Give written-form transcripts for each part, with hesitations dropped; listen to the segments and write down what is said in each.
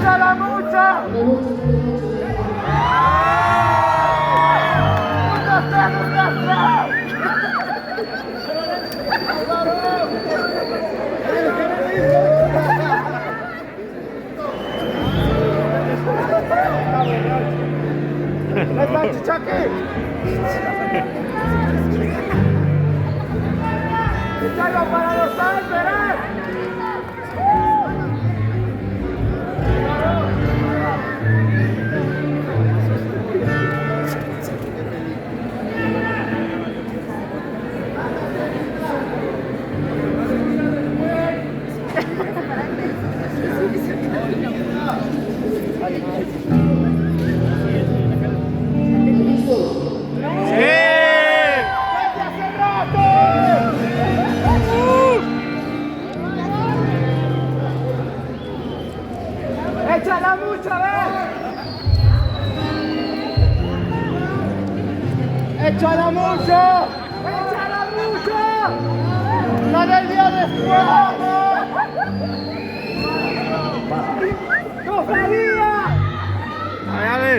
¡Échala mucho! ¡Let's Chucky! ¡Échalo para los Alperes! ¡Échala mucho, ¡échala mucho! ¡Échala mucho! ¡La del día después! ¡No sabía! ¡Dale!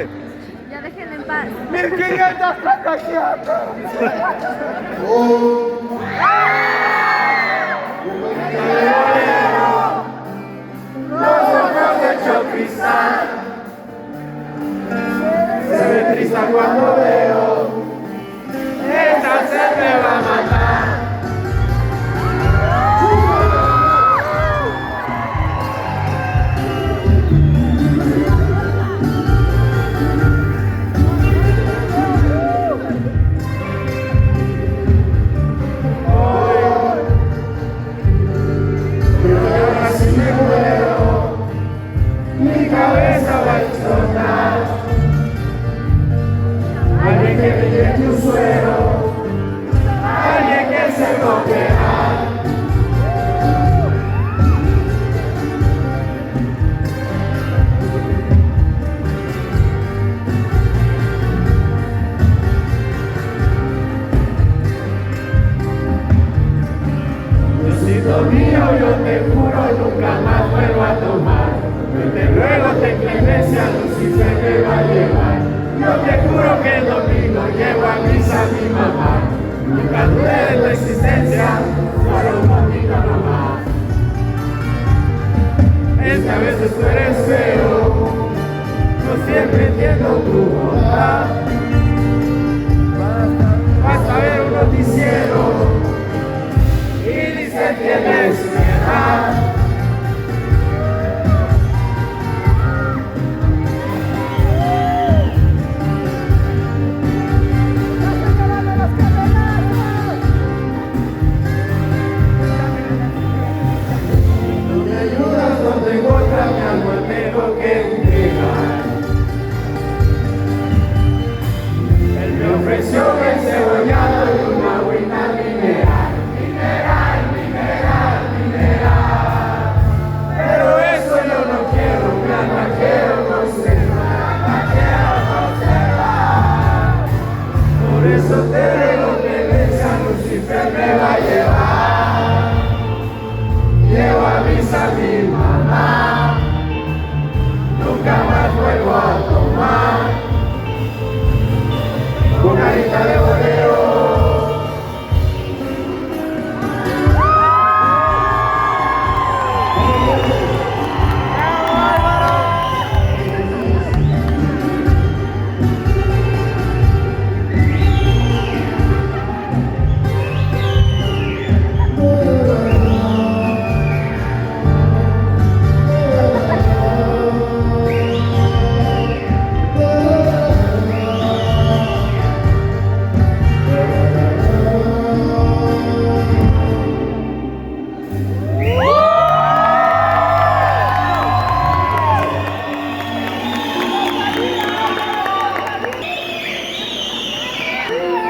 Ya déjenme en paz. 1500 transacciones. Los ojos hechos cristal, se me triste cuando veo, esta sed me va a matar. Mi cabeza va a explotar. Alguien que me inyecte un suero, alguien que se bloquea. Diosito mío, yo te juro, nunca más vuelvo a tomar. Yo te ruego, ten clemencia, Lucifer me va a llevar. Yo te juro que el domingo llevo a misa a mi mamá. Nunca dudé de tu existencia, solo un poquito nomás. Es que a veces tú eres feo, no siempre entiendo tu bondad. Basta ver un noticiero y dice tienes piedad. Llevo a misa a mi mamá, nunca más.